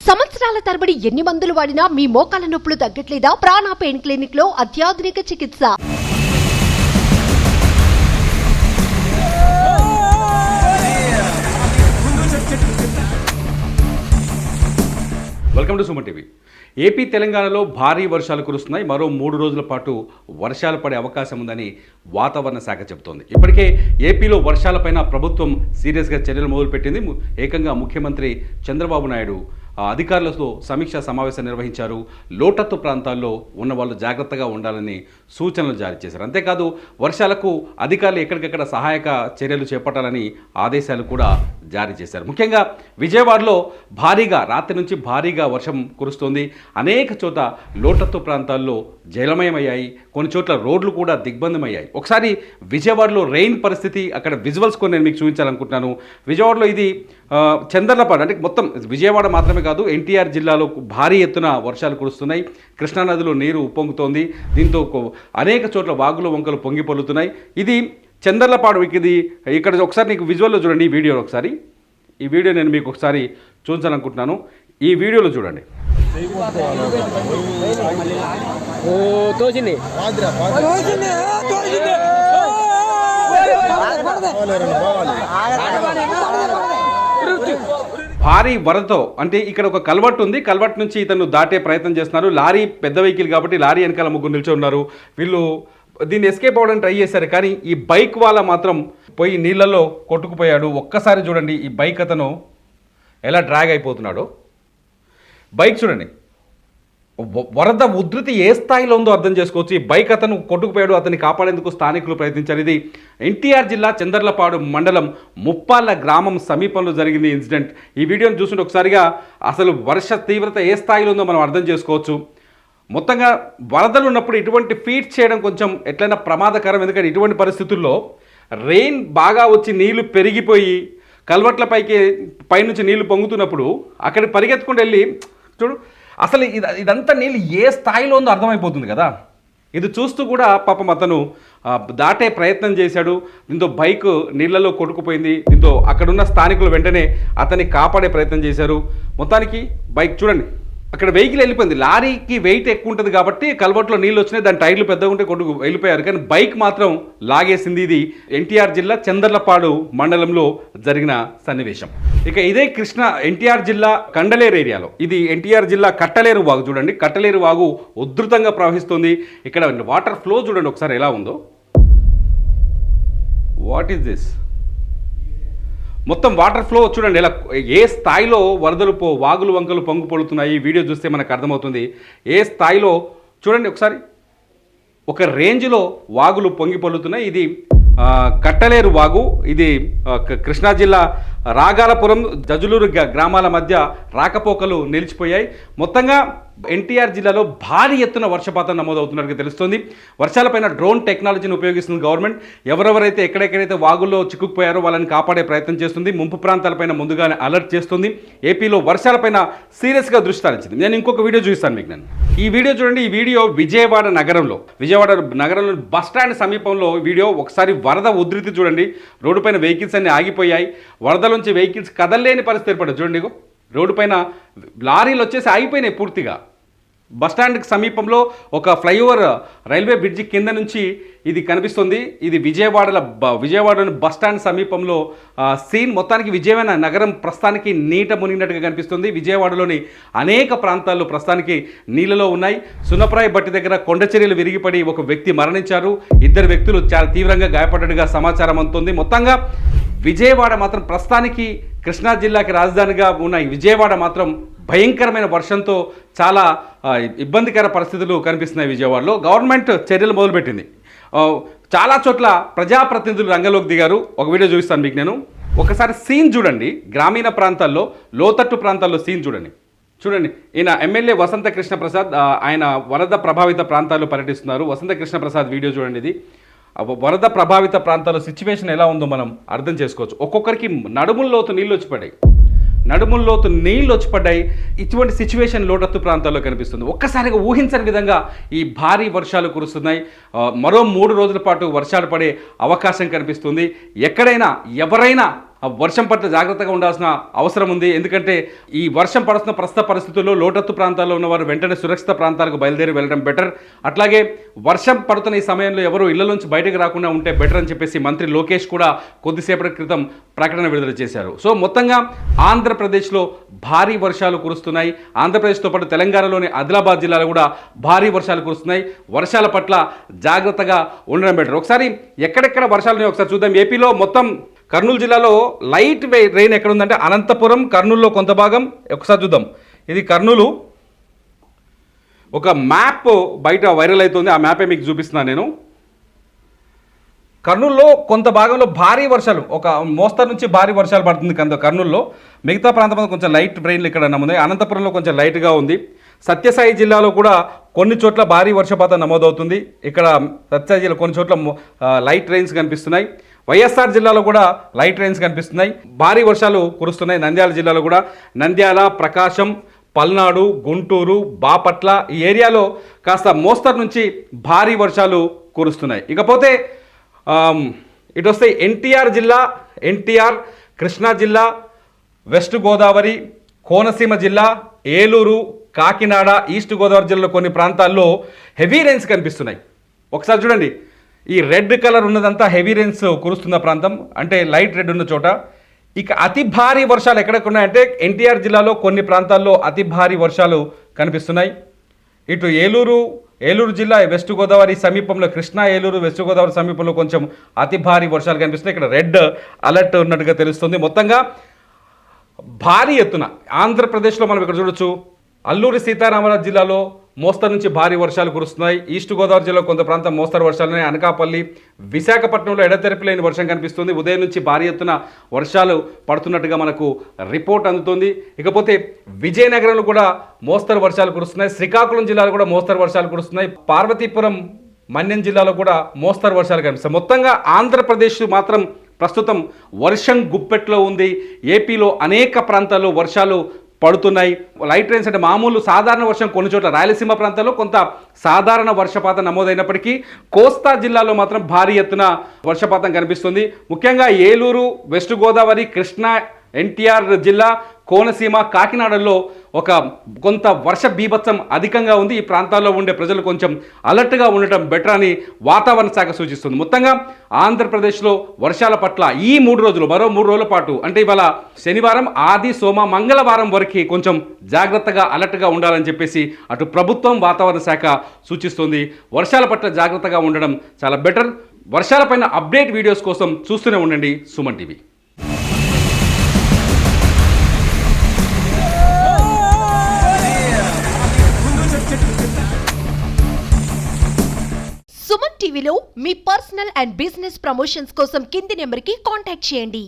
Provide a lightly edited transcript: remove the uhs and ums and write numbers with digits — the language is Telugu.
సంవత్సరాల తరబడి ఎన్ని మందులు వాడినా మీ మోకాల నొప్పులు తగ్గట్లేదా? ప్రాణ పెయిన్ క్లినిక్ లో అత్యాధునిక చికిత్స. Welcome to Suman TV. AP తెలంగాణలో భారీ వర్షాలు కురుస్తున్నాయి. మరో 3 రోజుల పాటు వర్షాలు పడే అవకాశం ఉందని వాతావరణ శాఖ చెబుతోంది. ఇప్పటికే ఏపీలో వర్షాలపైన ప్రభుత్వం సీరియస్గా చర్యలు మొదలుపెట్టింది. ఏకంగా ముఖ్యమంత్రి చంద్రబాబు నాయుడు అధికారులతో సమీక్షా సమావేశం నిర్వహించారు. లోతట్టు ప్రాంతాల్లో ఉన్న వాళ్ళు జాగ్రత్తగా ఉండాలని సూచనలు జారీ చేశారు. అంతేకాదు వర్షాలకు అధికారులు ఎక్కడికెక్కడ సహాయక చర్యలు చేపట్టాలని ఆదేశాలు కూడా జారీ చేశారు. ముఖ్యంగా విజయవాడలో రాత్రి నుంచి భారీగా వర్షం కురుస్తోంది. అనేక చోట లోతట్టు ప్రాంతాల్లో జలమయమయ్యాయి. కొన్ని చోట్ల రోడ్లు కూడా దిగ్బంధమయ్యాయి. ఒకసారి విజయవాడలో రెయిన్ పరిస్థితి అక్కడ విజువల్స్ కొన్ని నేను మీకు చూపించాలనుకుంటున్నాను. విజయవాడలో ఇది చందర్లపాడు, అంటే మొత్తం విజయవాడ మాత్రమే కాదు, ఎన్టీఆర్ జిల్లాలో భారీ ఎత్తున వర్షాలు కురుస్తున్నాయి. కృష్ణానదిలో నీరు ఉప్పొంగుతోంది. దీంతో అనేక చోట్ల వాగులు వంకలు పొంగి పొల్లుతున్నాయి. ఇది చందర్లపాడు. ఇది ఇక్కడ ఒకసారి నీకు విజువల్లో చూడండి. ఈ వీడియోలో ఒకసారి ఈ వీడియో నేను మీకు ఒకసారి చూపించాలనుకుంటున్నాను. ఈ వీడియోలో చూడండి. భారీ వరదతో, అంటే ఇక్కడ ఒక కల్వర్ట్ ఉంది. కల్వర్ట్ నుంచి ఇతను దాటే ప్రయత్నం చేస్తున్నారు. లారీ పెద్ద వెహికల్ కాబట్టి లారీ వెనకాల ముగ్గురు నిల్చొని ఉన్నారు. వీళ్ళు దీన్ని ఎస్కేప్ అవ్వడానికి ట్రై చేశారు. కానీ ఈ బైక్ వాళ్ళ మాత్రం పోయి నీళ్ళల్లో కొట్టుకుపోయాడు. ఒక్కసారి చూడండి ఈ బైక్ అతను ఎలా డ్రాగ్ అయిపోతున్నాడో. బైక్ చూడండి, వరద ఉధృతి ఏ స్థాయిలో ఉందో అర్థం చేసుకోవచ్చు. ఈ బైక్ అతను కొట్టుకుపోయాడు. అతన్ని కాపాడేందుకు స్థానికులు ప్రయత్నించారు. ఇది ఎన్టీఆర్ జిల్లా చందర్లపాడు మండలం ముప్పాళ్ళ గ్రామం సమీపంలో జరిగింది ఇన్సిడెంట్. ఈ వీడియోని చూస్తుంటే ఒకసారిగా అసలు వర్ష తీవ్రత ఏ స్థాయిలో ఉందో మనం అర్థం చేసుకోవచ్చు. మొత్తంగా వరదలు ఉన్నప్పుడు ఇటువంటి ఫీట్ చేయడం కొంచెం ఎట్లయినా ప్రమాదకరం. ఎందుకంటే ఇటువంటి పరిస్థితుల్లో రెయిన్ బాగా వచ్చి నీళ్లు పెరిగిపోయి కల్వర్ట్ల పైనుంచి నీళ్లు పొంగుతున్నప్పుడు అక్కడికి పరిగెత్తుకుంటూ వెళ్ళి చూడు, అసలు ఇదంతా నీళ్ళు ఏ స్థాయిలో ఉందో అర్థమైపోతుంది కదా. ఇది చూస్తూ కూడా పాపం అతను దాటే ప్రయత్నం చేశాడు. దీంతో బైక్ నీళ్ళలో కొట్టుకుపోయింది. దీంతో అక్కడున్న స్థానికులు వెంటనే అతన్ని కాపాడే ప్రయత్నం చేశారు. మొత్తానికి బైక్ చూడండి, అక్కడ వెహికల్ వెళ్ళిపోయింది. లారీకి వెయిట్ ఎక్కువ ఉంటుంది కాబట్టి కల్వర్ట్లో నీళ్ళు వచ్చినాయి, దాని టైర్లు పెద్దగా ఉంటే కొట్టుకు వెళ్ళిపోయారు. కానీ బైక్ మాత్రం లాగేసింది. ఇది ఎన్టీఆర్ జిల్లా చందర్లపాడు మండలంలో జరిగిన సన్నివేశం. ఇక ఇదే ఎన్టీఆర్ జిల్లా కండలేరు ఏరియాలో, ఇది ఎన్టీఆర్ జిల్లా కట్టలేరు వాగు చూడండి. కట్టలేరు వాగు ఉధృతంగా ప్రవహిస్తుంది. ఇక్కడ వాటర్ ఫ్లో చూడండి ఒకసారి ఎలా ఉందో. What is this? మొత్తం వాటర్ ఫ్లో చూడండి ఎలా, ఏ స్థాయిలో వరదలు వాగులు వంకలు పొంగు పొడుతున్నాయి. ఈ వీడియో చూస్తే మనకు అర్థమవుతుంది ఏ స్థాయిలో. చూడండి ఒకసారి, ఒక రేంజ్లో వాగులు పొంగి పొల్లుతున్నాయి. ఇది కట్టలేరు వాగు. ఇది కృష్ణా జిల్లా రాగాలపురం జజులూరు గ్రామాల మధ్య రాకపోకలు నిలిచిపోయాయి. మొత్తంగా ఎన్టీఆర్ జిల్లాలో భారీ ఎత్తున వర్షపాతం నమోదవుతున్నట్టుగా తెలుస్తుంది. వర్షాలపైన డ్రోన్ టెక్నాలజీని ఉపయోగిస్తుంది గవర్నమెంట్. ఎవరెవరైతే ఎక్కడెక్కడైతే వాగుల్లో చిక్కుకుపోయారో వాళ్ళని కాపాడే ప్రయత్నం చేస్తుంది. ముంపు ప్రాంతాలపైన ముందుగానే అలర్ట్ చేస్తుంది. ఏపీలో వర్షాలపైన సీరియస్గా దృష్టి సారించింది. నేను ఇంకొక వీడియో చూపిస్తాను మీకు. ఈ వీడియో చూడండి. ఈ వీడియో విజయవాడ నగరంలో బస్ స్టాండ్ సమీపంలో వీడియో. ఒకసారి వరద ఉధృతి చూడండి. రోడ్డుపైన వెహికల్స్ అన్ని ఆగిపోయాయి. వరదలోంచి వెహికల్స్ కదలలేని పరిస్థితి ఏర్పడింది. చూడండి, రోడ్డు పైన లారీలు వచ్చేసి ఆగిపోయినాయి పూర్తిగా. బస్టాండ్కి సమీపంలో ఒక ఫ్లైఓవర్ రైల్వే బ్రిడ్జి కింద నుంచి ఇది కనిపిస్తుంది. ఇది విజయవాడలోని బస్టాండ్ సమీపంలో సీన్. మొత్తానికి విజయవాడ నగరం ప్రస్తుతానికి నీట మునిగినట్టుగా కనిపిస్తుంది. విజయవాడలోని అనేక ప్రాంతాల్లో ప్రస్తుతానికి నీళ్ళలో ఉన్నాయి. సున్నప్రాయ బట్టి దగ్గర కొండ చర్యలు విరిగిపడి ఒక వ్యక్తి మరణించారు. 2 వ్యక్తులు చాలా తీవ్రంగా గాయపడ్డట్టుగా సమాచారం అందుతుంది. మొత్తంగా విజయవాడ మాత్రం ప్రస్తుతానికి కృష్ణా జిల్లాకి రాజధానిగా ఉన్న ఈ విజయవాడ మాత్రం భయంకరమైన వర్షంతో చాలా ఇబ్బందికర పరిస్థితులు కనిపిస్తున్నాయి. విజయవాడలో గవర్నమెంట్ చర్యలు మొదలుపెట్టింది. చాలా చోట్ల ప్రజాప్రతినిధులు రంగంలోకి దిగారు. ఒక వీడియో చూపిస్తాను మీకు నేను. ఒకసారి సీన్ చూడండి. గ్రామీణ ప్రాంతాల్లో లోతట్టు ప్రాంతాల్లో సీన్ చూడండి. ఈయన ఎమ్మెల్యే వసంత కృష్ణ ప్రసాద్, ఆయన వరద ప్రభావిత ప్రాంతాల్లో పర్యటిస్తున్నారు. వసంత కృష్ణ ప్రసాద్ వీడియో చూడండి. ఇది వరద ప్రభావిత ప్రాంతాల్లో సిచ్యువేషన్ ఎలా ఉందో మనం అర్థం చేసుకోవచ్చు. ఒక్కొక్కరికి నడుముల్లోతు నీళ్ళు వచ్చి పడ్డాయి. ఇటువంటి సిచ్యువేషన్ లోతట్టు ప్రాంతాల్లో కనిపిస్తుంది. ఒక్కసారిగా ఊహించని విధంగా ఈ భారీ వర్షాలు కురుస్తున్నాయి. మరో 3 రోజుల పాటు వర్షాలు పడే అవకాశం కనిపిస్తుంది. ఎక్కడైనా ఎవరైనా ఆ వర్షం పట్ల జాగ్రత్తగా ఉండాల్సిన అవసరం ఉంది. ఎందుకంటే ఈ వర్షం పడుతున్న ప్రస్తుత పరిస్థితుల్లో లోతట్టు ప్రాంతాల్లో ఉన్నవారు వెంటనే సురక్షిత ప్రాంతాలకు బయలుదేరి వెళ్ళడం బెటర్. అట్లాగే వర్షం పడుతున్న ఈ సమయంలో ఎవరు ఇళ్ల నుంచి బయటకు రాకుండా ఉంటే బెటర్ అని చెప్పేసి మంత్రి లోకేష్ కూడా కొద్దిసేపటి క్రితం ప్రకటన విడుదల చేశారు. సో మొత్తంగా ఆంధ్రప్రదేశ్లో భారీ వర్షాలు కురుస్తున్నాయి. ఆంధ్రప్రదేశ్తో పాటు తెలంగాణలోని ఆదిలాబాద్ జిల్లాలో కూడా భారీ వర్షాలు కురుస్తున్నాయి. వర్షాల పట్ల జాగ్రత్తగా ఉండడం బెటర్. ఒకసారి ఎక్కడెక్కడ వర్షాలు ఒకసారి చూద్దాం. ఏపీలో మొత్తం కర్నూలు జిల్లాలో లైట్ రెయిన్ ఎక్కడ ఉందంటే అనంతపురం, కర్నూలులో కొంత భాగం. ఒకసారి చూద్దాం. ఇది కర్నూలు. ఒక మ్యాప్ బయట వైరల్ అవుతుంది. ఆ మ్యాపే మీకు చూపిస్తున్నాను నేను. కర్నూలులో కొంత భాగంలో భారీ వర్షాలు, ఒక మోస్తరు నుంచి భారీ వర్షాలు పడుతుంది కర్నూలులో. మిగతా ప్రాంతంలో కొంచెం లైట్ రెయిన్లు ఇక్కడ నమోదై. అనంతపురంలో కొంచెం లైట్గా ఉంది. సత్యసాయి జిల్లాలో కూడా కొన్ని చోట్ల భారీ వర్షపాతం నమోదవుతుంది. ఇక్కడ సత్యసాయి జిల్లా కొన్ని చోట్ల లైట్ రెయిన్స్ కనిపిస్తున్నాయి. వైఎస్ఆర్ జిల్లాలో కూడా లైట్ రెయిన్స్ కనిపిస్తున్నాయి. భారీ వర్షాలు కురుస్తున్నాయి. నంద్యాల జిల్లాలో కూడా నంద్యాల, ప్రకాశం, పల్నాడు, గుంటూరు, బాపట్ల ఈ ఏరియాలో కాస్త మోస్తరు నుంచి భారీ వర్షాలు కురుస్తున్నాయి. ఇకపోతే ఇటు వస్తే ఎన్టీఆర్ జిల్లా, ఎన్టీఆర్, కృష్ణా జిల్లా, వెస్ట్ గోదావరి, కోనసీమ జిల్లా, ఏలూరు, కాకినాడ, ఈస్ట్ గోదావరి జిల్లాలో కొన్ని ప్రాంతాల్లో హెవీ రెయిన్స్ కనిపిస్తున్నాయి. ఒకసారి చూడండి. ఈ రెడ్ కలర్ ఉన్నదంతా హెవీ రెయిన్స్ కురుస్తున్న ప్రాంతం, అంటే లైట్ రెడ్ ఉన్న చోట. ఇక అతి భారీ వర్షాలు ఎక్కడెక్కడ ఉన్నాయంటే ఎన్టీఆర్ జిల్లాలో కొన్ని ప్రాంతాల్లో అతి భారీ వర్షాలు కనిపిస్తున్నాయి. ఇటు ఏలూరు జిల్లా, వెస్ట్ గోదావరి సమీపంలో, కృష్ణా, ఏలూరు, వెస్ట్ గోదావరి సమీపంలో కొంచెం అతి భారీ వర్షాలు కనిపిస్తున్నాయి. ఇక్కడ రెడ్ అలర్ట్ ఉన్నట్టుగా తెలుస్తుంది. మొత్తంగా భారీ ఎత్తున ఆంధ్రప్రదేశ్లో మనం ఇక్కడ చూడొచ్చు. అల్లూరి సీతారామరాజు జిల్లాలో మోస్తరు నుంచి భారీ వర్షాలు కురుస్తున్నాయి. ఈస్ట్ గోదావరి జిల్లాలో కొంత ప్రాంతం మోస్తరు వర్షాలున్నాయి. అనకాపల్లి, విశాఖపట్నంలో ఎడతెరిపి లేని వర్షం కనిపిస్తుంది. ఉదయం నుంచి భారీ ఎత్తున వర్షాలు పడుతున్నట్టుగా మనకు రిపోర్ట్ అందుతుంది. ఇకపోతే విజయనగరంలో కూడా మోస్తరు వర్షాలు కురుస్తున్నాయి. శ్రీకాకుళం జిల్లాలో కూడా మోస్తరు వర్షాలు కురుస్తున్నాయి. పార్వతీపురం, మన్యం జిల్లాలో కూడా మోస్తరు వర్షాలు కనిపిస్తాయి. మొత్తంగా ఆంధ్రప్రదేశ్ మాత్రం ప్రస్తుతం వర్షం గుప్పెట్లో ఉంది. ఏపీలో అనేక ప్రాంతాల్లో వర్షాలు పడుతున్నాయి. లైట్ రెయిన్స్ అంటే మామూలు సాధారణ వర్షం కొన్ని చోట్ల రాయలసీమ ప్రాంతాల్లో కొంత సాధారణ వర్షపాతం నమోదైనప్పటికీ కోస్తా జిల్లాలో మాత్రం భారీ ఎత్తున వర్షపాతం కనిపిస్తుంది. ముఖ్యంగా ఏలూరు, వెస్ట్ గోదావరి, కృష్ణా, ఎన్టీఆర్ జిల్లా, కోనసీమ, కాకినాడలో కొంత వర్ష బీభత్సం అధికంగా ఉంది. ఈ ప్రాంతాల్లో ఉండే ప్రజలు కొంచెం అలర్ట్గా ఉండటం బెటర్ అని వాతావరణ శాఖ సూచిస్తుంది. మొత్తంగా ఆంధ్రప్రదేశ్లో వర్షాల పట్ల ఈ 3 రోజులు, మరో 3 రోజుల పాటు, అంటే ఇవాళ శనివారం, ఆది, సోమ, మంగళవారం వరకు కొంచెం జాగ్రత్తగా అలర్ట్గా ఉండాలని చెప్పేసి అటు ప్రభుత్వం, వాతావరణ శాఖ సూచిస్తుంది. వర్షాల పట్ల జాగ్రత్తగా ఉండడం చాలా బెటర్. వర్షాలపైన అప్డేట్ వీడియోస్ కోసం చూస్తూనే ఉండండి సుమన్ టీవీ. సుమన్ టీవీలో మీ పర్సనల్ అండ్ బిజినెస్ ప్రమోషన్స్ కోసం కింది నెంబర్కి కాంటాక్ట్ చేయండి.